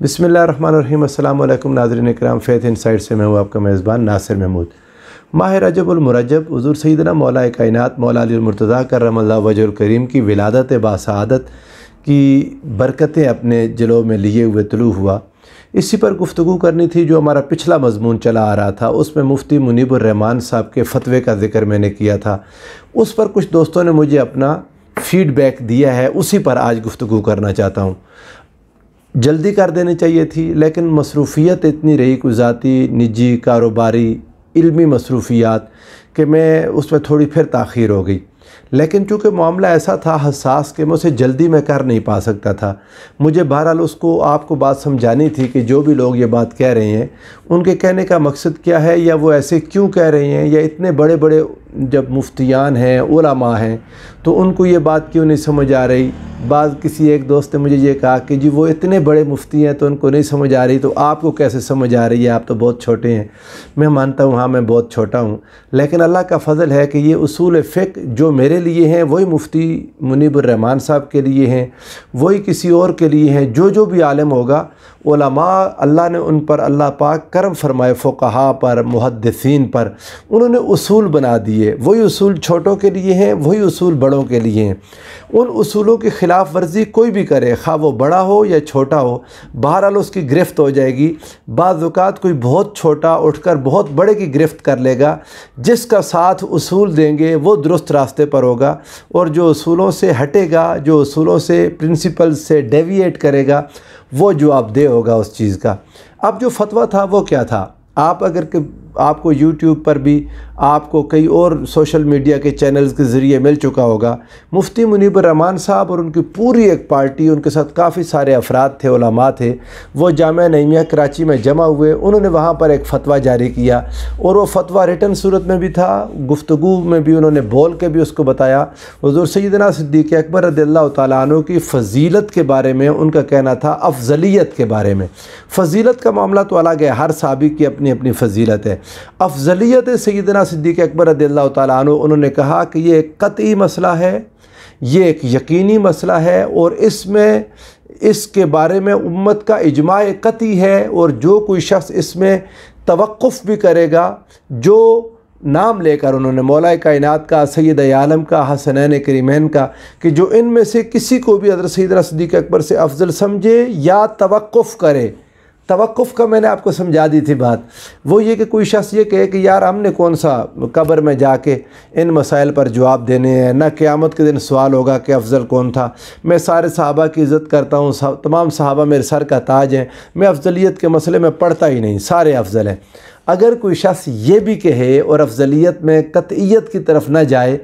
बिस्मिल्लाहिर्रहमानिर्रहीम। अस्सलाम वालेकुम नाज़रीन इकराम, फ़ैथ इनसाइड से मैं हूँ आपका मेज़बान नासिर महमूद। माह रजबुल मुरज्जब हुज़ूर सैयदना मौला कायनात मौला अली मुर्तज़ा करमल्लाहु वजहुल करीम की विलादत बासआदत की बरकतें अपने जलो में लिए हुए तुलू हुआ। इसी पर गुफ्तगू करनी थी। जो हमारा पिछला मज़मून चला आ रहा था उसमें मुफ्ती मुनीबुर रहमान साहब के फ़तवे का ज़िक्र मैंने किया था। उस पर कुछ दोस्तों ने मुझे अपना फ़ीडबैक दिया है, उसी पर आज गुफ्तगू करना चाहता हूँ। जल्दी कर देनी चाहिए थी लेकिन मसरूफ़ियत इतनी रही, कुछ ज़ाती निजी कारोबारी इल्मी मसरूफ़ियात कि मैं उसमें थोड़ी फिर ताख़ीर हो गई। लेकिन चूँकि मामला ऐसा था हसास कि मैं उसे जल्दी में कर नहीं पा सकता था। मुझे बहरहाल उसको आपको बात समझानी थी कि जो भी लोग ये बात कह रहे हैं उनके कहने का मकसद क्या है, या वो ऐसे क्यों कह रहे हैं, या इतने बड़े बड़े जब मुफ्तियान हैं उलमा हैं तो उनको ये बात क्यों नहीं समझ आ रही। किसी एक दोस्त ने मुझे ये कहा कि जी वो इतने बड़े मुफ्ती हैं तो उनको नहीं समझ आ रही, तो आपको कैसे समझ आ रही है, आप तो बहुत छोटे हैं। मैं मानता हूँ हाँ मैं बहुत छोटा हूँ, लेकिन अल्लाह का फ़ज़ल है कि ये उसूल फ़िक़्ह जो मेरे लिए हैं वही मुफ्ती मुनीबुर रहमान साहब के लिए हैं, वही किसी और के लिए हैं। जो भी आलिम होगा उलमा अल्लाह ने उन पर अल्लाह पाक करम फरमाए, फ़ुक़हा पर मुहद्दिसीन पर उन्होंने उसूल बना दिए। वही उसूल छोटों के लिए हैं, वही उसूल बड़ों के लिए हैं। उन उसूलों की ख़िलाफ़ वर्जी कोई भी करे, खा वो बड़ा हो या छोटा हो, बहरहाल उसकी गिरफ़्त हो जाएगी। बाज़ औक़ात कोई बहुत छोटा उठकर बहुत बड़े की गिरफ़्त कर लेगा। जिसका साथ उसूल देंगे वो दुरुस्त रास्ते पर होगा, और जो उसूलों से हटेगा, जो उसूलों से प्रिंसिपल से डेविएट करेगा, वो जवाबदेह होगा उस चीज़ का। अब जो फतवा था वो क्या था, आप अगर आपको यूट्यूब पर भी आपको कई और सोशल मीडिया के चैनल्स के ज़रिए मिल चुका होगा। मुफ्ती मुनीबुर रहमान साहब और उनकी पूरी एक पार्टी, उनके साथ काफ़ी सारे अफराद थे, उलमा थे, वो जामिया नईमिया कराची में जमा हुए। उन्होंने वहाँ पर एक फ़तवा जारी किया, और वो फ़तवा रिटन सूरत में भी था, गुफ्तगू में भी उन्होंने बोल के भी उसको बताया। हुज़ूर सैयदना सिद्दीक़ अकबर रज़ियल्लाहु तआला अन्हु की फ़जीलत के बारे में उनका कहना था, अफजलियत के बारे में। फ़जीलत का मामला तो अलग है, हर साहबी की अपनी अपनी फ़जीलत है। अफजलियत सैयदना सिद्दीक़ अकबर रज़ियल्लाहु तआला अन्हु, उन्होंने कहा कि ये एक क़तई मसला है, ये एक यकीनी मसला है, और इसके बारे में उम्मत का इजमा क़तई है। और जो कोई शख्स इसमें तवक्कुफ़ भी करेगा, जो नाम लेकर उन्होंने मौला कायनात का, सैयद आलम का, हसनैन करीमैन का, कि जो इनमें से किसी को भी हज़रत सैयदना सिद्दीक़ अकबर से अफजल समझे या तवक्कुफ़ करे। तवक्कुफ़ का मैंने आपको समझा दी थी बात। वो ये कि कोई शख्स ये कहे कि यार हमने कौन सा कब्र में जाके इन मसाइल पर जवाब देने हैं, ना क़यामत के दिन सवाल होगा कि अफजल कौन था। मैं सारे सहाबा की इज़्ज़त करता हूँ, तमाम सहाबा मेरे सर का ताज हैं, मैं अफजलियत के मसले में पढ़ता ही नहीं, सारे अफजल हैं। अगर कोई शख्स ये भी कहे और अफजलियत में क़तइयत की तरफ ना जाए,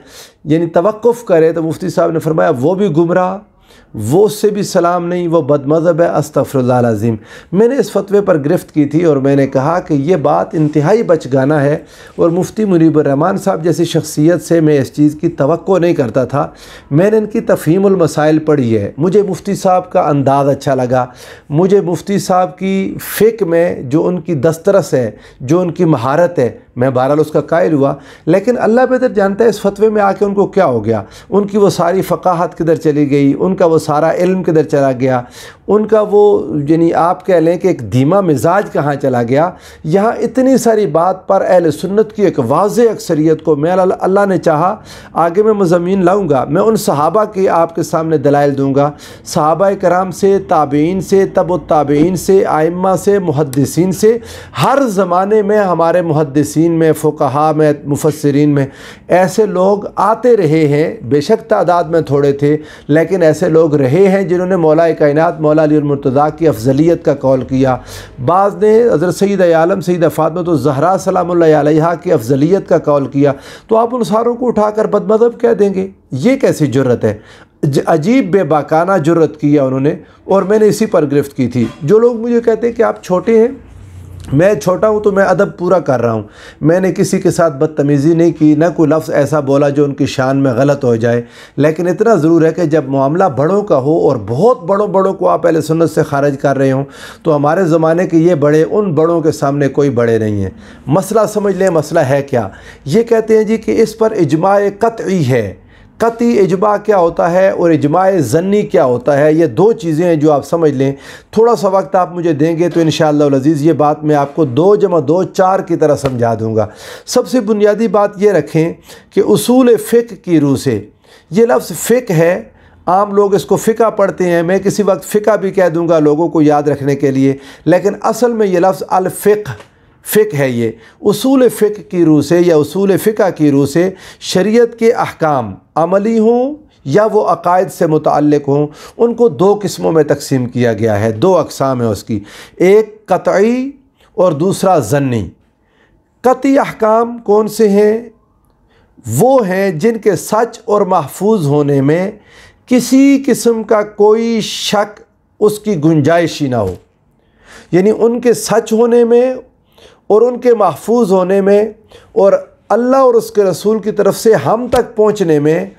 यानी तवक्कुफ़ करे, तो मुफ्ती साहब ने फरमाया वो भी गुमराह, वो उससे भी सलाम नहीं, वो बदमज़हब है, अस्तग़फ़िरुल्लाह अज़ीम। मैंने इस फतवे पर गिरफ़्त की थी और मैंने कहा कि ये बात इंतहाई बचगाना है, और मुफ्ती मुनीबुर रहमान साहब जैसी शख्सियत से मैं इस चीज़ की तवक्को नहीं करता था। मैंने इनकी तफ़हीमुल मसाइल पढ़ी है, मुझे मुफ्ती साहब का अंदाज़ अच्छा लगा, मुझे मुफ्ती साहब की फ़िक़्ह में जो उनकी दस्तरस है, जो उनकी महारत है, मैं बहरहाल उसका कायल हुआ। लेकिन अल्लाह बेहतर जानता है इस फतवे में आके उनको क्या हो गया, उनकी वो सारी फ़क़ाहत किधर चली गई, उनका वो सारा इल्म किधर चला गया, उनका वो यानी आप कह लें कि एक धीमा मिजाज कहाँ चला गया। यहाँ इतनी सारी बात पर अहले सुन्नत की एक वाज़ेह अक्सरियत को मैं अल्लाह ने चाहा आगे मैं मज़ामीन लाऊँगा, मैं उन सहाबा के आपके सामने दलाइल दूँगा, सहाबा कराम से, ताबईन से, तबउ ताबईन से, आइम्मा से, मुहद्दिसीन से, हर ज़माने में हमारे मुहद्दिसीन में, फ़ुक़हा में, मुफ़स्सिरीन में ऐसे लोग आते रहे हैं। बेशक तादाद में थोड़े थे, लेकिन ऐसे लोग रहे हैं जिन्होंने मौला कायनात मौला अली मुर्तज़ा की अफजलियत का कौल किया। बाज़ ने हज़रत सैयद आलम सैयदा फ़ातिमा ज़हरा सलामुल्लाह अलैहा की अफजलियत का कौल किया। तो आप उन सारों को उठाकर बदमज़हब कह देंगे, ये कैसी जुर्रत है। अजीब बेबाकाना जुर्रत किया उन्होंने, और मैंने इसी पर गिरफ़्त की थी। जो लोग मुझे कहते हैं कि आप छोटे हैं, मैं छोटा हूँ तो मैं अदब पूरा कर रहा हूँ, मैंने किसी के साथ बदतमीज़ी नहीं की, ना कोई लफ्ज़ ऐसा बोला जो उनकी शान में गलत हो जाए। लेकिन इतना ज़रूर है कि जब मामला बड़ों का हो और बहुत बड़ों को आप अहले सुन्नत से खारिज कर रहे हों, तो हमारे ज़माने के ये बड़े उन बड़ों के सामने कोई बड़े नहीं हैं। मसला समझ लें, मसला है क्या। ये कहते हैं जी कि इस पर इजमा क़तई है, कती इजमा क्या होता है और इजमाए ज़न्नी क्या होता है, ये दो चीज़ें हैं जो आप समझ लें। थोड़ा सा वक्त आप मुझे देंगे तो इंशाअल्लाह अज़ीज़ ये बात मैं आपको 2 + 2 4 की तरह समझा दूँगा। सबसे बुनियादी बात ये रखें कि उसूल फ़िक़्ह की रूह से, ये लफ्ज़ फ़िक़्ह है, आम लोग इसको फ़िक़्ह पढ़ते हैं, मैं किसी वक्त फ़िक़्ह भी कह दूँगा लोगों को याद रखने के लिए, लेकिन असल में ये लफ्ज़ अल-फ़िक़्ह फ़िक़्ह है। ये उसूल फ़िक़्ह की रूह से या उसूल फ़िक़्ह की रूह से शरीयत के अहकाम अमली हों या वो अक़ायद से मुतअल्लिक़ हों, उनको 2 किस्मों में तकसीम किया गया है। 2 अक़साम है उसकी, एक क़तई और दूसरा ज़न्नी। क़तई अहकाम कौन से हैं? वो हैं जिनके सच और महफूज होने में किसी किस्म का कोई शक उसकी गुंजाइश ही ना हो, यानी उनके सच होने में और उनके महफूज होने में और अल्लाह और उसके रसूल की तरफ से हम तक पहुँचने में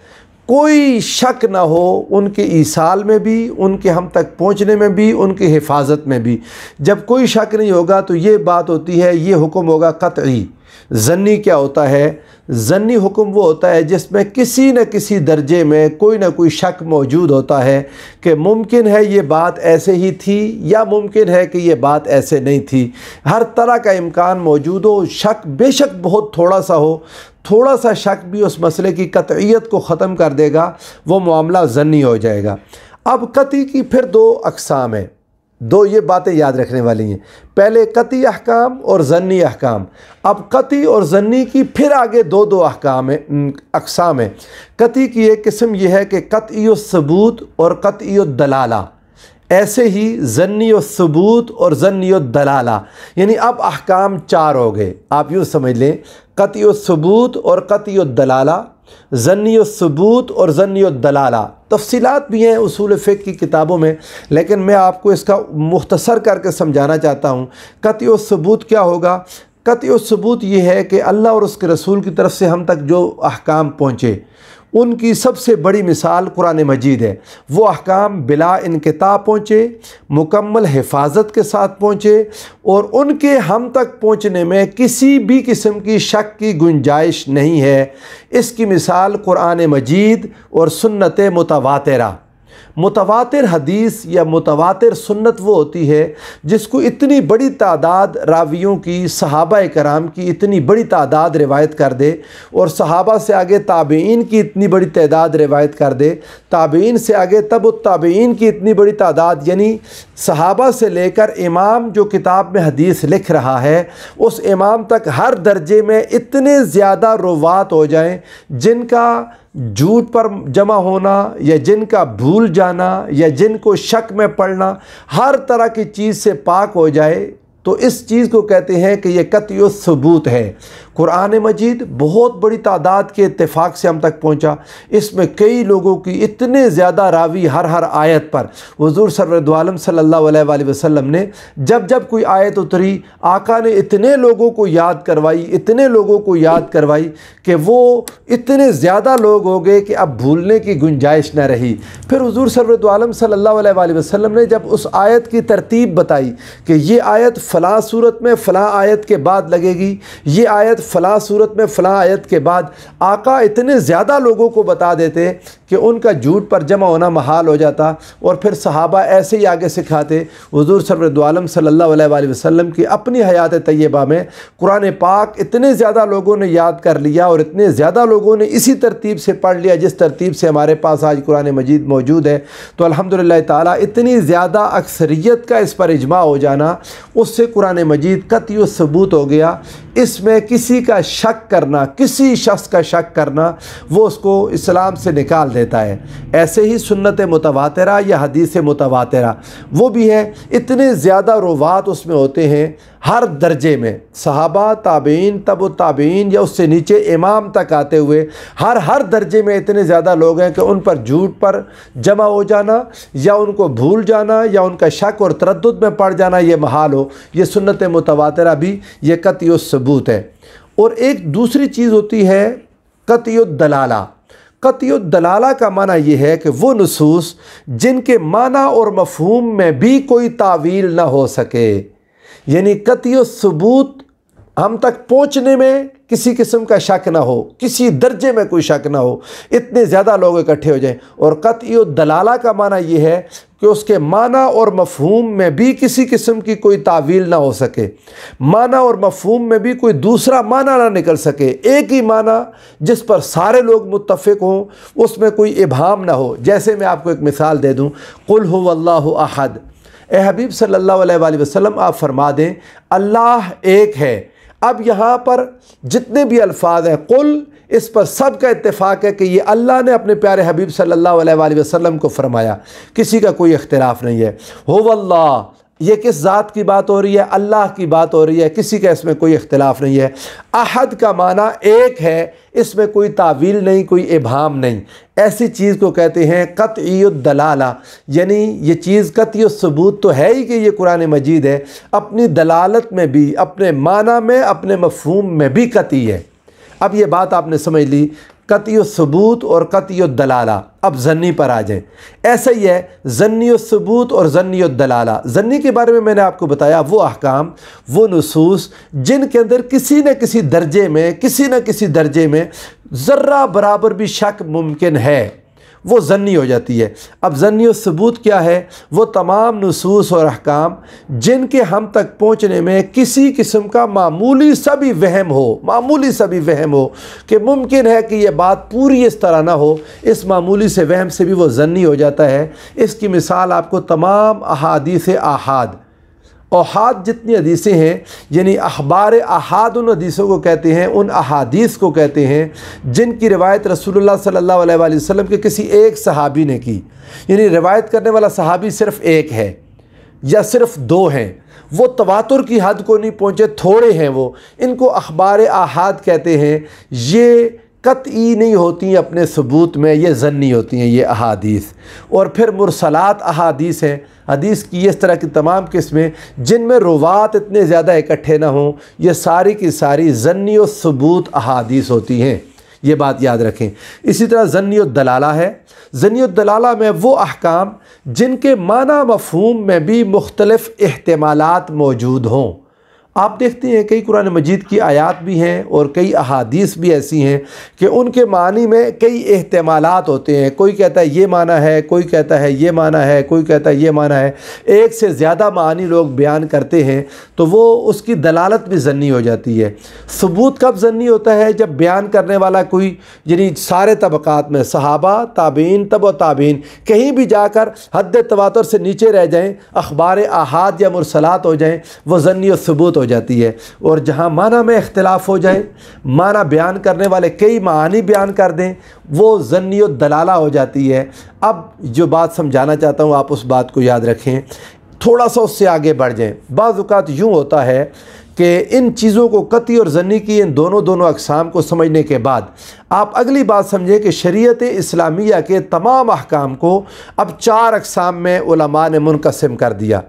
कोई शक ना हो, उनके ईसाल में भी, उनके हम तक पहुँचने में भी, उनकी हिफाजत में भी। जब कोई शक नहीं होगा तो ये बात होती है, ये हुक्म होगा क़तई। ज़न्नी क्या होता है? ज़न्नी हुक्म वो होता है जिसमें किसी न किसी दर्जे में कोई ना कोई शक मौजूद होता है कि मुमकिन है ये बात ऐसे ही थी या मुमकिन है कि ये बात ऐसे नहीं थी। हर तरह का इम्कान मौजूद हो, शक बेशक बहुत थोड़ा सा हो, थोड़ा सा शक भी उस मसले की कतईयत को ख़त्म कर देगा, वो मामला ज़न्नी हो जाएगा। अब कती की फिर 2 अक़साम हैं, 2 ये बातें याद रखने वाली हैं। पहले कती अहकाम और ज़न्नी अहकाम। अब कती और ज़न्नी की फिर आगे 2 अहकाम है, अक़साम है। कती की एक किस्म यह है कि कतई सबूत और कतई दलाला, ऐसे ही ज़न्नी सबूत और ज़न्नी दलाला, यानी अब अहकाम 4 हो गए। आप यूँ समझ लें, कतई सबूत और कतई दलाला, ज़न्नी सबूत और ज़न्नी दलाला। तफसीलात भी हैं उसूल फ़िक़्ह की किताबों में, लेकिन मैं आपको इसका मुख्तसर करके समझाना चाहता हूँ। कतई सबूत क्या होगा? कतई सबूत ये है कि अल्लाह और उसके रसूल की तरफ से हम तक जो अहकाम पहुँचे, उनकी सबसे बड़ी मिसाल कुरान मजीद है। वो अहकाम बिला इनक़िता पहुँचे, मुकम्मल हिफाजत के साथ पहुँचे और उनके हम तक पहुँचने में किसी भी किस्म की शक की गुंजाइश नहीं है। इसकी मिसाल कुरान मजीद और सुन्नत मुतवातिरा। मुतवातिर हदीस या मुतवातिर सुन्नत वो होती है जिसको इतनी बड़ी तादाद रावियों की, सहाबा कराम की इतनी बड़ी तादाद रिवायत कर दे और सहाबा से आगे ताबईन की इतनी बड़ी तादाद रिवायत कर दे, ताबईन से आगे तब ताबईन की इतनी बड़ी तादाद, यानी सहाबा से लेकर इमाम जो किताब में हदीस लिख रहा है उस इमाम तक हर दर्जे में इतने ज़्यादा रुवात हो जाएं जिनका झूठ पर जमा होना या जिनका भूल जाना या जिनको शक में पड़ना हर तरह की चीज़ से पाक हो जाए, तो इस चीज़ को कहते हैं कि ये कतई सबूत है। कुरान मजीद बहुत बड़ी तादाद के इत्तेफाक से हम तक पहुंचा। इसमें कई लोगों की इतने ज़्यादा रावी हर आयत पर, हुज़ूर सरवर दो आलम सल्लल्लाहु अलैहि वसल्लम ने जब जब कोई आयत उतरी, आका ने इतने लोगों को याद करवाई, इतने लोगों को याद करवाई कि वो इतने ज़्यादा लोग हो गए कि अब भूलने की गुंजाइश न रही। फिर हुज़ूर सरवर दो आलम सल्लल्लाहु अलैहि वसल्लम ने जब उस आयत की तरतीब बताई कि ये आयत फ़लाँ सूरत में फ़लाँ आयत के बाद लगेगी, ये आयत फ़लाँ सूरत में फ़लाँ आयत के बाद, आका इतने ज़्यादा लोगों को बता देते कि उनका झूठ पर जमा होना महाल हो जाता। और फिर सहाबा ऐसे ही आगे सिखाते। हुज़ूर सरवर दो आलम सल्लल्लाहु अलैहि वसल्लम की अपनी हयात तैयबा में कुरान पाक इतने ज़्यादा लोगों ने याद कर लिया और इतने ज़्यादा लोगों ने इसी तरतीब से पढ़ लिया जिस तरतीब से हमारे पास आज कुरान मजीद मौजूद है। तो अल्हम्दुलिल्लाह ताला इतनी ज़्यादा अक्सरियत का इस पर इजमा हो जाना, उससे कुरान मजीद कतई सबूत हो गया। इसमें किसी का शक करना, किसी शख्स का शक करना, वो उसको इस्लाम से निकाल देता है। ऐसे ही सुन्नत मुतवातिरा या हदीस मुतवातिरा वो भी है, इतने ज़्यादा रुवात उसमें होते हैं हर दर्जे में, सहाबा, ताबईन, तब ताबईन या उससे नीचे इमाम तक आते हुए हर दर्जे में इतने ज़्यादा लोग हैं कि उन पर झूठ पर जमा हो जाना या उनको भूल जाना या उनका शक और तरद्दुद में पड़ जाना ये महाल हो। ये सुन्नत मुतवातिरा भी ये कतई सबूत है। और एक दूसरी चीज़ होती है कतई दलाला। कतई दलाला का माना ये है कि वो नुसूस जिनके माना और मफ़हूम में भी कोई तावील ना हो सके, यानी कतई सबूत हम तक पहुँचने में किसी किस्म का शक ना हो, किसी दर्जे में कोई शक ना हो, इतने ज़्यादा लोग इकट्ठे हो जाएं। और कतई दलाला का माना ये है कि उसके माना और मफ़हूम में भी किसी किस्म की कोई तावील ना हो सके, माना और मफ़हूम में भी कोई दूसरा माना ना निकल सके, एक ही माना जिस पर सारे लोग मुत्तफ़िक हों, उसमें कोई इबहाम ना हो। जैसे मैं आपको एक मिसाल दे दूँ, कुल हुवल्लाहु अहद, ए हबीब सल्लल्लाहु अलैहि वसल्लम आप फरमा दें अल्लाह एक है। अब यहाँ पर जितने भी अल्फाज हैं कुल, इस पर सब का इत्तेफाक है कि ये अल्लाह ने अपने प्यारे हबीब सल्लल्लाहु अलैहि वसल्लम को फरमाया, किसी का कोई इख्तिलाफ नहीं है। हुवल्लाह, ये किस ज़ात की बात हो रही है? अल्लाह की बात हो रही है, किसी का इसमें कोई इख्तिलाफ नहीं है। अहद का माना एक है, इसमें कोई तावील नहीं, कोई इबहाम नहीं। ऐसी चीज़ को कहते हैं कतई दलाला, यानी ये चीज़ कतई सबूत तो है ही कि ये कुरान मजीद है, अपनी दलालत में भी, अपने माना में, अपने मफ़हूम में भी कतई है। अब ये बात आपने समझ ली, कतई सबूत और कतई दलाला। अब ज़न्नी पर आ जाएं। ऐसा ही है ज़न्नी सबूत और ज़न्नी दलाला। ज़न्नी के बारे में मैंने आपको बताया वो अहकाम, वो नुसूस जिनके अंदर किसी न किसी दर्जे में, किसी न किसी दर्जे में ज़र्रा बराबर भी शक मुमकिन है, वो ज़न्नी हो जाती है। अब ज़न्नी और सबूत क्या है? वो तमाम नुसूस और अहकाम जिनके हम तक पहुँचने में किसी किस्म का मामूली सा भी वहम हो, मामूली सा भी वहम हो कि मुमकिन है कि ये बात पूरी इस तरह ना हो, इस मामूली से वहम से भी वो ज़न्नी हो जाता है। इसकी मिसाल आपको तमाम अहादीस आहद, अहाद जितनी हदीसें हैं, यानी अखबार अहाद उन हदीसों को कहते हैं, उन अहादीस को कहते हैं जिनकी रिवायत रसूलुल्लाह सल्लल्लाहु अलैहि वसल्लम के किसी एक सहाबी ने की। यानी रिवायत करने वाला सहाबी सिर्फ़ एक है या सिर्फ़ दो हैं, वो तवातुर की हद को नहीं पहुँचे, थोड़े हैं वो, इनको अखबार अहाद कहते हैं। ये कतई नहीं होती अपने सबूत में, ये ज़न्नी होती हैं ये अहादीस। और फिर मुरसलात अहादीस हैं, हदीस की इस तरह की तमाम किस्में जिनमें रुवात इतने ज़्यादा इकट्ठे ना हों, ये सारी की सारी ज़न्नी और सबूत अहादीस होती हैं। ये बात याद रखें। इसी तरह ज़न्नी और दलाला है। ज़न्नी और दलाला में वो अहकाम जिनके माना मफ़हूम में भी मुख्तलिफ़ एहतिमालात मौजूद हों। आप देखते हैं कई कुरान मजीद की आयात भी हैं और कई अहादीस भी ऐसी हैं कि उनके मानी में कई एहतिमालात होते हैं। कोई कहता है ये माना है, कोई कहता है ये माना है, कोई कहता है ये माना है, एक से ज़्यादा मानी लोग बयान करते हैं, तो वो उसकी दलालत भी ज़न्नी हो जाती है। सबूत कब ज़न्नी होता है? जब बयान करने वाला कोई, यानी सारे तबक़ात में सहाबा, ताबीन, तबअ ताबीन, कहीं भी जाकर हद तवातुर से नीचे रह जाएँ, अखबार आहाद या मुरसलात हो जाएँ, वो ज़न्नी और सबूत हो जाती है। और जहाँ माना में इख्तिलाफ हो जाए, माना बयान करने वाले कई मानी बयान कर दें, वो ज़न्नी और दलाला हो जाती है। अब जो बात समझाना चाहता हूँ आप उस बात को याद रखें, थोड़ा सा उससे आगे बढ़ जाएं। बाज़ औक़ात यूँ होता है कि इन चीज़ों को कतई और ज़न्नी की इन दोनों अक़साम को समझने के बाद आप अगली बात समझें कि शरीयत इस्लामिया के तमाम अहकाम को अब 4 अक़साम में उलमा ने मुनक़सिम कर दिया।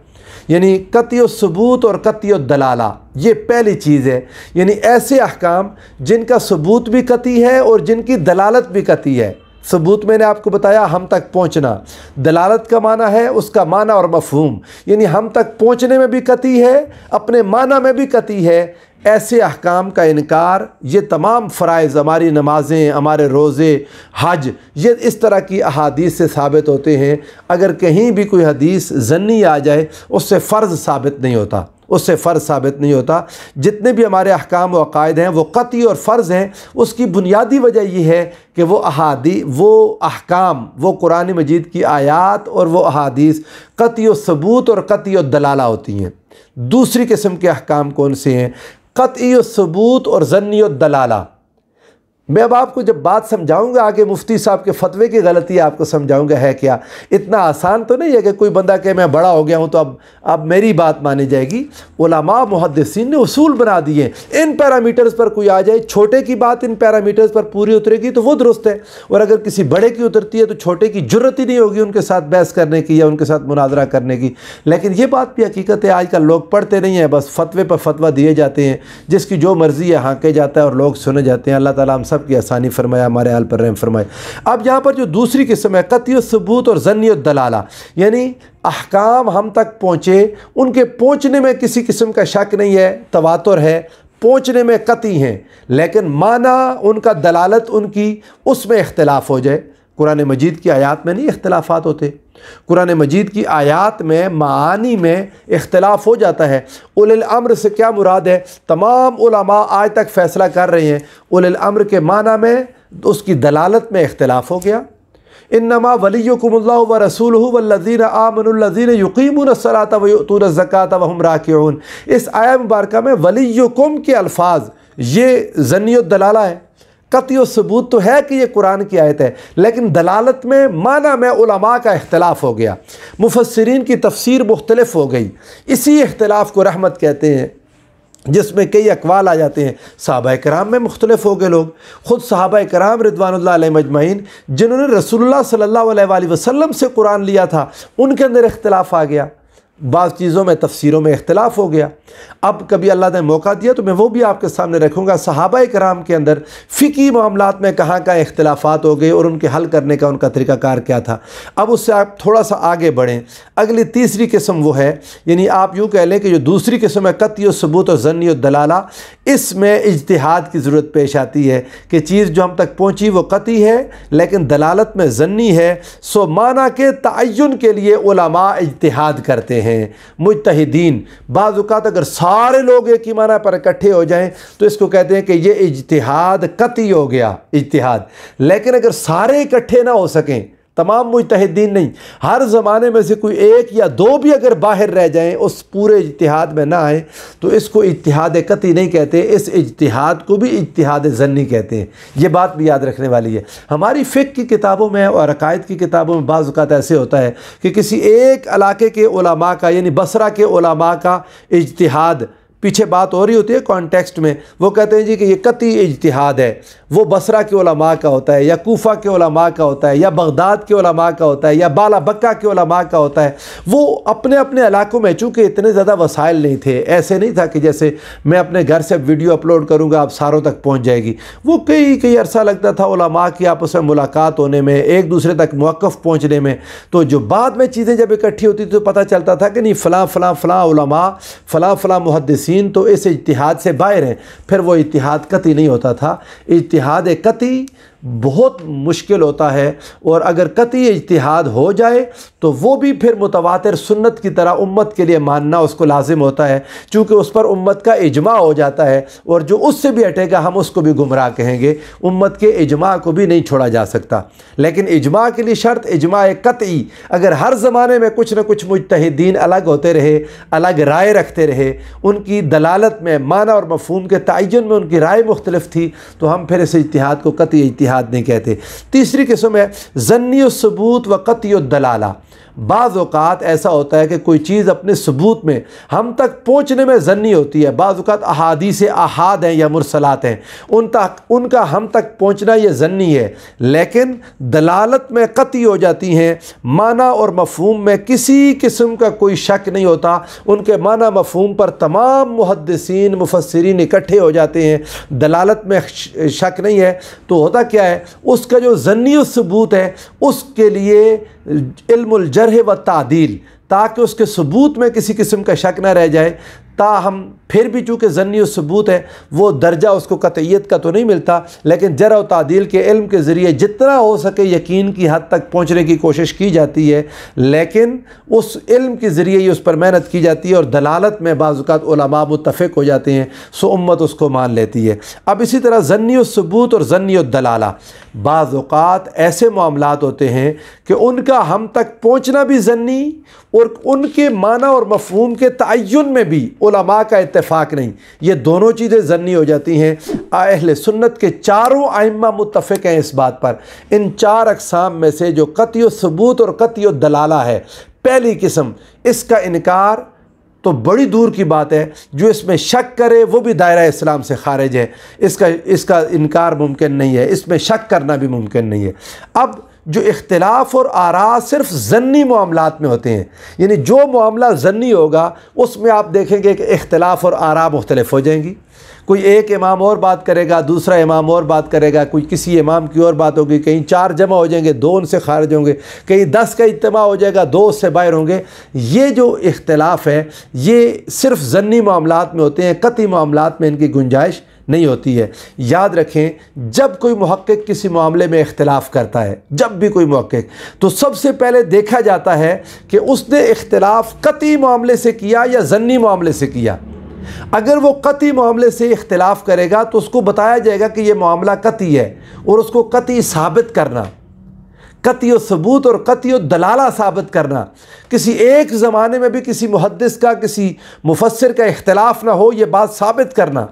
यानी कतई सबूत और कतई दलाला, ये पहली चीज़ है। यानी ऐसे अहकाम जिनका सबूत भी कतई है और जिनकी दलालत भी कतई है। सबूत मैंने आपको बताया हम तक पहुंचना, दलालत का माना है उसका माना और मफहूम, यानी हम तक पहुंचने में भी कतई है, अपने माना में भी कतई है। ऐसे अहकाम का इनकार, ये तमाम फ़राइज़, हमारी नमाज़ें, हमारे रोज़े, हज, ये इस तरह की अहादीस से साबित होते हैं। अगर कहीं भी कोई हदीस ज़न्नी आ जाए, उससे फ़र्ज़ साबित नहीं होता, उससे फ़र्ज़ साबित नहीं होता। जितने भी हमारे अहकाम व अक़ायद हैं वो कतई और फ़र्ज़ हैं। उसकी बुनियादी वजह यह है कि वो अहकाम, वो कुरान मजीद की आयात और वो अहादीस कतई सबूत और कतई दलाला होती हैं। दूसरी किस्म के अहकाम कौन से हैं? कतई सबूत और ज़न्नी दलाला। मैं अब आपको जब बात समझाऊंगा आगे, मुफ्ती साहब के फतवे की गलती आपको समझाऊंगा है क्या। इतना आसान तो नहीं है कि कोई बंदा कहे मैं बड़ा हो गया हूं तो अब मेरी बात मानी जाएगी। उलमा मुहद्दिसीन ने उसूल बना दिए, इन पैरामीटर्स पर कोई आ जाए, छोटे की बात इन पैरामीटर्स पर पूरी उतरेगी तो वो दुरुस्त है, और अगर किसी बड़े की उतरती है तो छोटे की जुर्रत ही नहीं होगी उनके साथ बहस करने की या उनके साथ मुनाजरा करने की। लेकिन ये बात भी हकीकत है, आजकल लोग पढ़ते नहीं हैं, बस फतवे पर फतवा दिए जाते हैं, जिसकी जो मर्ज़ी है हाँके जाता है और लोग सुने जाते हैं। अल्लाह ताला हम सब की आसानी फरमाए, हमारे हाल पर रहम फरमाए। अब यहाँ पर जो दूसरी किस्म है कतई सबूत और ज़न्नी दलाला, यानी अहकाम हम तक पहुँचे, उनके पहुँचने में किसी किस्म का शक नहीं है, तवातुर है, पहुँचने में कती हैं, लेकिन माना उनका दलालत उनकी उसमें इख्तिलाफ़ हो जाए। कुरान मजीद की आयात में नहीं इख्तिलाफ़ात होते, कुरान मजीद की आयात में मानी में इख्तिलाफ़ हो जाता है। उलिल अम्र से क्या मुराद है? तमाम उलमा आज तक फ़ैसला कर रहे हैं उलिल अम्र के माना में उसकी दलालत में इख्तिलाफ़ हो गया। इन्नमा वलियुकुमुल्लाहु व रसूलुहु वल्लज़ीना आमनुल्लज़ीना युक़ीमुनस्सलाता व युअतूनज़्ज़काता व हुम राकिऊन। इस आया मुबारका में वलियुकुम के अल्फाज ये ज़न्नी दलाला है। कतई सबूत तो है कि ये कुरान की आयत है, लेकिन दलालत में माना में उलमा का इख्तिलाफ़ हो गया, मुफस्सिरीन की तफसीर मुख्तलिफ हो गई। इसी इख्तिलाफ़ को रहमत कहते हैं, जिसमें कई अक़वाल आ जाते हैं। सहाबा कराम में मुख्तलिफ हो गए लोग, ख़ुद सहाबा कराम रिदवानुल्लाह अलैहिम अजमईन जिन्होंने रसूलुल्लाह सल्लल्लाहु अलैहि वसल्लम से कुरान लिया था, उनके अंदर इख्तिलाफ़ आ गया, बाज़ चीज़ों में तफसीरों में इख्तिलाफ़ हो गया। अब कभी अल्लाह ने मौका दिया तो मैं वो भी आपके सामने रखूँगा। सहाबा कराम के अंदर फ़िकी मामलात में कहाँ का इख्तिलाफ़ात हो गए और उनके हल करने का उनका तरीक़ाकार क्या था। अब उससे आप थोड़ा सा आगे बढ़ें। अगली तीसरी किस्म वो है, यानी आप यूँ कह लें कि जो दूसरी किस्म है कतई सबूत और ज़न्नी दलाला, इसमें इज्तिहाद की ज़रूरत पेश आती है कि चीज़ जो हम तक पहुँची वो कतई है लेकिन दलालत में ज़न्नी है। सो माना के तअय्युन के लिए उलमा इज्तिहाद करते हैं। मुज्तहिदीन बाज़ औक़ात अगर सारे लोग एक ही माना पर इकट्ठे हो जाएं तो इसको कहते हैं कि ये इज्तिहाद कतई हो गया इज्तिहाद। लेकिन अगर सारे इकट्ठे ना हो सकें, तमाम मुज्तहिदीन नहीं, हर ज़माने में से कोई एक या दो भी अगर बाहर रह जाएं, उस पूरे इज्तिहाद में ना आए, तो इसको इज्तिहाद कतई नहीं कहते, इस इज्तिहाद को भी इज्तिहाद ज़न्नी कहते हैं। ये बात भी याद रखने वाली है। हमारी फ़िक़्ह की किताबों में और अक़ाइद की किताबों में बाज़ औक़ात ऐसे होता है कि किसी एक इलाके के उलमा का, यानी बसरा के उलमा का इज्तिहाद, पीछे बात हो रही होती है कॉन्टेक्स्ट में, वो कहते हैं जी कि ये कतई इज्तिहाद है, वो बसरा के उलमा का होता है या कूफ़ा के उलमा का होता है या बगदाद के उलमा का होता है या बाला बक्का के उलमा का होता है। वो अपने अपने इलाकों में, चूँकि इतने ज़्यादा वसाइल नहीं थे, ऐसे नहीं था कि जैसे मैं अपने घर से वीडियो अपलोड करूँगा आप सारों तक पहुँच जाएगी। वो कई अरसा लगता था उलमा की आपस में मुलाकात होने में, एक दूसरे तक मौक़िफ़ पहुँचने में। तो जो बाद में चीज़ें जब इकट्ठी होती थी तो पता चलता था कि नहीं फ़लाँ उलमा फ़लाँ मुहद्दिसीन तो इस इज्तिहाद से बाहर हैं, फिर वो इज्तिहाद कतई नहीं होता था। इज्तिहाद कतई बहुत मुश्किल होता है, और अगर कतई इज्तिहाद हो जाए तो वो भी फिर मुतवातिर सुन्नत की तरह उम्मत के लिए मानना उसको लाजिम होता है, चूँकि उस पर उम्मत का इजमा हो जाता है, और जो उससे भी हटेगा हम उसको भी गुमराह कहेंगे। उम्मत के इजमा को भी नहीं छोड़ा जा सकता, लेकिन इजमा के लिए शर्त इजमा कतई। अगर हर ज़माने में कुछ न कुछ मुज्तहिदीन अलग होते रहे, अलग राय रखते रहे, उनकी दलालत में, माना और मफ़हूम के तअय्युन में उनकी राय मुख्तलिफ थी, तो हम फिर इस इज्तिहाद को कतई इज्तिहाद नहीं कहते। तीसरी किस्म है ज़न्नी सबूत व कतई दलाला। बाज़ औक़ात ऐसा होता है कि कोई चीज़ अपने सबूत में हम तक पहुँचने में ज़न्नी होती है। बाज़ औक़ात अहादीस अहाद हैं या मुरसलात हैं, उनका हम तक पहुँचना ये ज़न्नी है, लेकिन दलालत में कतई हो जाती हैं। माना और मफ़हूम में किसी किस्म का कोई शक नहीं होता, उनके माना मफ़हूम पर तमाम मुहद्दिसीन मुफस्सिरीन इकट्ठे हो जाते हैं, दलालत में शक नहीं है। तो होता क्या है, उसका जो ज़न्नी सबूत है उसके लिए इल्मुल जर्ह व तादील, ताकि उसके सबूत में किसी किस्म का शक ना रह जाए, ताहम फिर भी चूँकि ज़न्नी सबूत है वो दर्जा उसको कतईयत का तो नहीं मिलता, लेकिन जर्ह व तादील के इल्म के ज़रिए जितना हो सके यकीन की हद तक पहुँचने की कोशिश की जाती है, लेकिन उस इल्म के ज़रिए ही उस पर मेहनत की जाती है, और दलालत में बाज़ औक़ात उलमा मुत्तफ़िक़ हो जाते हैं, सो उम्मत उसको मान लेती है। अब इसी तरह ज़न्नी सबूत और ज़न्नी दलाला, बाज़ औक़ात ऐसे मामलात होते हैं कि उनका हम तक पहुँचना भी ज़न्नी, और उनके माना और मफ़हूम के तअय्युन में भी उलमा का इत्तेफाक नहीं, ये दोनों चीज़ें ज़न्नी हो जाती हैं। अहले सुन्नत के चारों आइम्मा मुत्तफ़िक़ हैं इस बात पर। इन चार अक़साम में से जो कतई सबूत और कतई दलाला है, पहली किस्म, इसका इनकार तो बड़ी दूर की बात है, जो इसमें शक करे वो भी दायरा इस्लाम से खारिज है, इसका इनकार मुमकिन नहीं है, इसमें शक करना भी मुमकिन नहीं है। अब जो इख्तिलाफ़ और आरा सिर्फ ज़न्नी मामलात में होते हैं, यानी जो मामला ज़न्नी होगा उसमें आप देखेंगे कि इख्तिलाफ़ और आरा मुख्तलिफ हो जाएंगी। कोई एक इमाम और बात करेगा, दूसरा इमाम और बात करेगा, कोई किसी इमाम की और बात होगी, कहीं 4 जमा हो जाएंगे, 2 उनसे खारिज होंगे, कहीं 10 का इज्तिमा हो जाएगा, 2 उससे बाहर होंगे। ये जो इख्तिलाफ है ये सिर्फ ज़न्नी मामलात में होते हैं, कतई मामलात में इनकी गुंजाइश नहीं होती है। याद रखें, जब कोई मुहक्किक किसी मामले में इख्तिलाफ करता है, जब भी कोई मुहक्किक, तो सबसे पहले देखा जाता है कि उसने इख्तिलाफ कतई मामले से किया या ज़न्नी मामले से किया। अगर वो कतई मामले से इख्तिलाफ करेगा तो उसको बताया जाएगा कि ये मामला कतई है, और उसको कतई साबित करना, कतई सबूत और कतई दलाला साबित करना। किसी एक ज़माने में भी किसी मुहद्दिस का, किसी मुफस्सिर का इख्तिलाफ ना हो, ये बात साबित करना।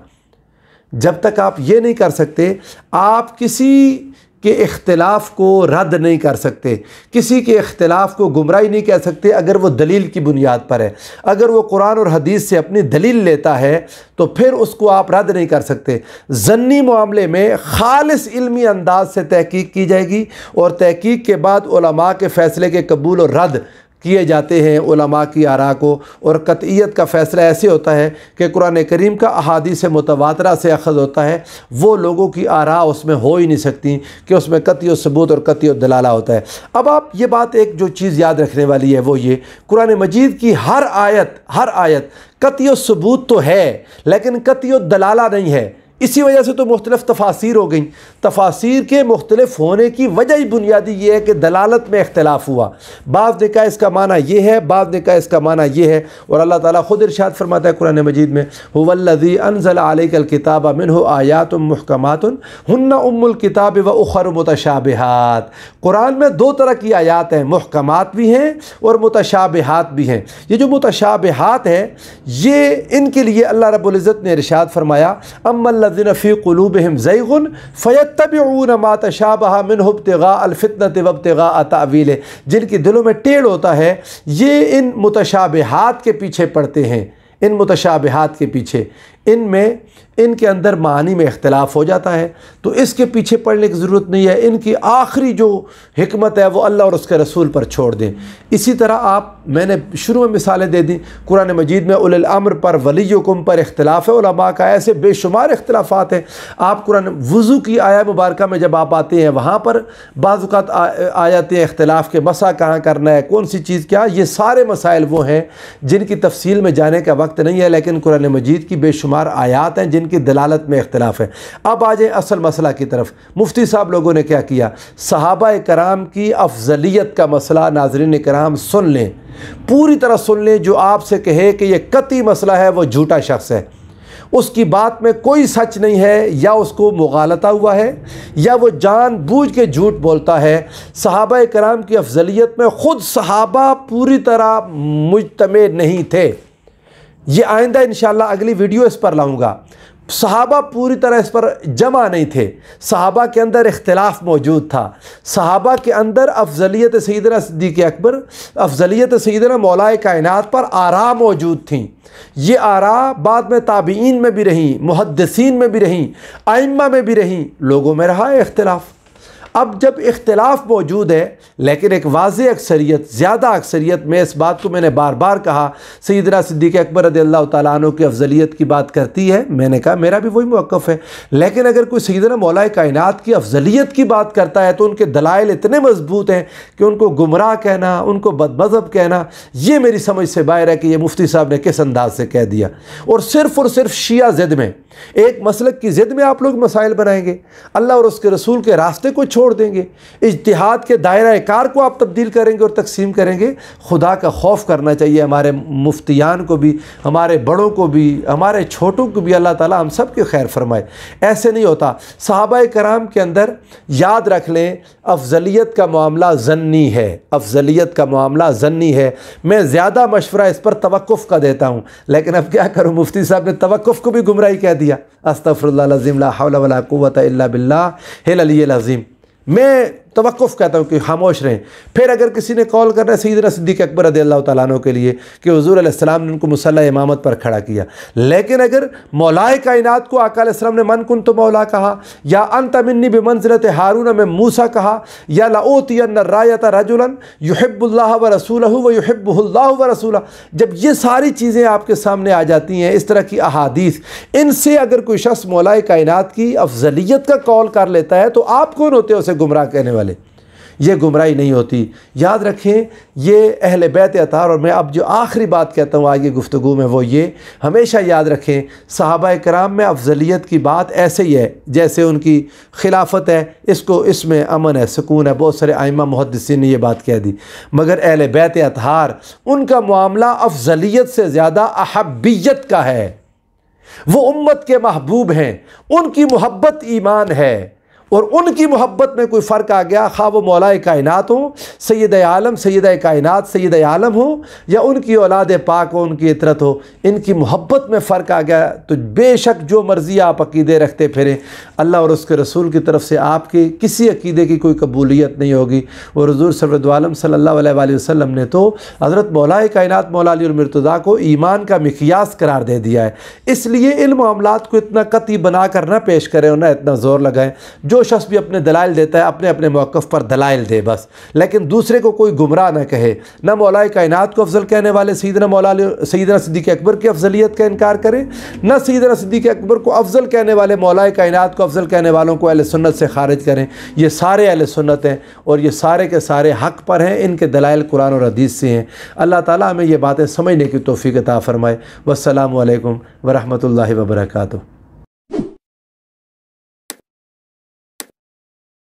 जब तक आप ये नहीं कर सकते, आप किसी के इख्तिलाफ को रद्द नहीं कर सकते, किसी के इख्तिलाफ को गुमराही नहीं कह सकते अगर वो दलील की बुनियाद पर है। अगर वो कुरान और हदीस से अपनी दलील लेता है तो फिर उसको आप रद्द नहीं कर सकते। ज़न्नी मामले में खालिस इल्मी अंदाज से तहकीक की जाएगी, और तहकीक के बाद उलमा के फ़ैसले के कबूल और रद्द किए जाते हैं उलमा की आरा को। और कतईयत का फ़ैसला ऐसे होता है कि कुरान करीम का अहादीस मुतवातरा से अखज़ होता है, वो लोगों की आरा उसमें हो ही नहीं सकती कि उसमें कतई सबूत और कतई दलाला होता है। अब आप ये बात, एक जो चीज़ याद रखने वाली है वो ये, कुरान मजीद की हर आयत कतई सबूत तो है लेकिन कतई दलाला नहीं है। इसी वजह से तो मुख्तलिफ तफासीर हो गई। तफासीर के मुख्तलिफ होने की वजह ही बुनियादी ये है कि दलालत में इख्तिलाफ हुआ। बाज़ ने कहा इसका माना ये है, बाज़ ने कहा इसका माना ये है। और अल्लाह ताला खुद इरशाद फरमाता है कुरान मजीद में, हुवल्लज़ी अनज़ल अलैकल किताब मिन्हु आयातुम मुहकमातुन हुन्ना उम्मुल किताब व उखर मुतशाबिहात। कुरान में 2 तरह की आयात हैं, मुहकमात भी हैं और मुतशाबिहात भी हैं। ये जो मुतशाबिहात है, ये इनके लिए अल्लाह रब्बुल इज़्ज़त ने इरशाद फरमाया, अम्मल फ़ी क़ुलूबिहिम ज़ैग़ुन फ़यत्तबिऊन मा तशाबहा मिन्हु इब्तिग़ाअल फ़ितनति व इब्तिग़ाअ तावीलिह। जिनके दिलों में टेढ़ होता है, ये इन मुतशाबिहात के पीछे पड़ते हैं। इन मुतशाबिहात के पीछे, इनमें इनके अंदर मानी में इख्तिलाफ हो जाता है, तो इसके पीछे पड़ने की ज़रूरत नहीं है। इनकी आखिरी जो हिकमत है वो अल्लाह और उसके रसूल पर छोड़ दें। इसी तरह आप, मैंने शुरू में मिसालें दे दी, कुरान मजीद में उलिल अम्र पर, वलीयुकुम पर इख्तिलाफ है उलमा का, ऐसे बेशुमार इख्तिलाफात हैं। आप कुरान वज़ू की आया मुबारक में जब आप आते हैं, वहाँ पर बाज़ औक़ात आ जाते हैं इख्तिलाफ के, मसा कहाँ करना है, कौन सी चीज़ क्या, ये सारे मसाइल वो हैं जिनकी तफसील में जाने का वक्त नहीं है, लेकिन कुरान मजीद की बेशुमार आयात हैं जिनकी दलालत में इख्तिलाफ है। अब आ जाए असल मसला की तरफ। मुफ्ती साहब लोगों ने क्या किया, सहाबा कराम की अफजलियत का मसला नाज़रीन कराम सुन लें, पूरी तरह सुन लें। जो आपसे कहे कि ये कतई मसला है वो झूठा शख्स है, उसकी बात में कोई सच नहीं है, या उसको मुगालता हुआ है या वो जानबूझ के झूठ बोलता है। सहाबा कराम की अफजलियत में ख़ुद सहाबा पूरी तरह मुजतमे नहीं थे। ये आइंदा इंशाअल्लाह अगली वीडियो इस पर लाऊंगा। सहाबा पूरी तरह इस पर जमा नहीं थे, सहाबा के अंदर इख्तिलाफ मौजूद था। सहाबा के अंदर अफजलियत सैयदना सिद्दीक़ अकबर, अफजलियत सैयदना मौलाए कायनात पर आरा मौजूद थी। ये आरा बाद में ताबीईन में भी रहीं, मुहद्दिसीन में भी रहीं, आइम्मा में भी रहीं, लोगों में रहा है इख्तिलाफ। अब जब इख्तिलाफ मौजूद है लेकिन एक वाज़ेह अक्सरियत, ज़्यादा अक्सरियत में, इस बात को मैंने बार बार कहा, सैयदना सिद्दीक़ अकबर रज़ियल्लाहु ताला अन्हु की अफजलियत की बात करती है, मैंने कहा मेरा भी वही मौक़िफ़ है। लेकिन अगर कोई सैयदना मौलाए कायनात की अफजलियत की बात करता है तो उनके दलाइल इतने मजबूत हैं कि उनको गुमराह कहना, उनको बदमज़हब कहना, ये मेरी समझ से बाहर है कि ये मुफ्ती साहब ने किस अंदाज से कह दिया। और सिर्फ़ शिया ज़िद में, एक मसलक की ज़िद में आप लोग मसाइल बनाएंगे, अल्लाह और उसके रसूल के रास्ते को छोड़ देंगे, इज्तिहाद के दायरा कार को आप तब्दील करेंगे और तकसीम करेंगे। खुदा का खौफ करना चाहिए हमारे मुफ्तियान को भी, हमारे बड़ों को भी, हमारे छोटों को भी। अल्लाह ताला हम सब के खैर फरमाए। ऐसे नहीं होता। सहाबा कराम के अंदर याद रख लें, अफजलियत का मामला ज़न्नी है, अफजलियत का मामला ज़न्नी है। मैं ज़्यादा मशवरा इस पर तवक्कुफ़ का देता हूँ, लेकिन अब क्या करूँ, मुफ्ती साहब ने तवक्कुफ़ को भी गुमराही कह दिया। अस्तग़फिरुल्लाह अज़ीम, ला हौला वला कुव्वता इल्ला बिल्लाहिल अलीय्यिल अज़ीम। मैं तवक्कुफ़ कहता हूँ कि खामोश रहें। फिर अगर किसी ने कॉल करना है सैयदना सिद्दीक़ अकबर रज़ियल्लाहु तआला अन्हु के लिए कि हुज़ूर अलैहिस्सलाम ने उनको मुसल्ला इमामत पर खड़ा किया, लेकिन अगर मौलाए कायनात को आका अलैहिस्सलाम ने मन कुन्तु मौला कहा, या अंत मिन्नी बिमंज़िलत हारून में मूसा कहा, या लऊतियन्न रायत रजुलन युहिब्बुल्लाह व रसूलहु व युहिब्बुहुल्लाहु व रसूलहु, जब ये सारी चीज़ें आपके सामने आ जाती हैं, इस तरह की अहादीस, इनसे अगर कोई शख्स मौलाए कायनात की अफजलियत का कॉल कर लेता है तो आप कौन होते हैं उसे गुमराह कहने वाले? ये गुमराही नहीं होती। याद रखें, ये अहले बैत अतार। और मैं अब जो आखिरी बात कहता हूँ आज की गुफ्तगू में वो ये, हमेशा याद रखें सहाबा कराम में अफजलियत की बात ऐसे ही है जैसे उनकी खिलाफत है, इसमें अमन है, सुकून है। बहुत सारे आइमा मुहद्दिसीन ने ये बात कह दी, मगर अहले बैत अतार उनका मामला अफजलियत से ज़्यादा अहब्बियत का है। वो उम्मत के महबूब हैं, उनकी मोहब्बत ईमान है, और उनकी मोहब्बत में कोई फ़र्क आ गया, खा वो मौलाए कायनात हो, सैयद आलम सैयद कायनात सैयद आलम हो, या उनकी औलाद पाक हो, उनकी इतरत हो, इनकी मोहब्बत में फ़र्क आ गया तो बेशक जो मर्ज़ी आप अक़ीदे रखते फिरें, अल्लाह और उसके रसूल की तरफ से आपके किसी अक़ीदे की कोई कबूलियत नहीं होगी। और हुज़ूर सल्लल्लाहु अलैहि वसल्लम ने तो हज़रत मौलाए कायनात मौला अली मुर्तज़ा को ईमान का मिक़यास करार दे दिया है। इसलिए इन मामलात को इतना कतई बना कर ना पेश करें और ना इतना ज़ोर लगाएँ। जो शख्स भी अपने दलाइल देता है अपने अपने मौक़िफ़ पर दलाइल दे बस, लेकिन दूसरे को कोई गुमराह न कहे। न मौलाए कायनात को अफजल कहने वाले सैयदना सिद्दीक़ अकबर की अफजलियत का इनकार करें, न सैयदना सिद्दीक़ अकबर को अफजल कहने वाले मौलाए कायनात को अफजल कहने वालों को अहले सुन्नत से खारिज करें। ये सारे अहले सुन्नत हैं और ये सारे के सारे हक़ पर हैं, इनके दलाइल कुरान और हदीस से हैं। अल्लाह ताला हमें ये बातें समझने की तौफ़ीक़ अता फ़रमाए। वस्सलामु अलैकुम व रहमतुल्लाहि व बरकातुहू।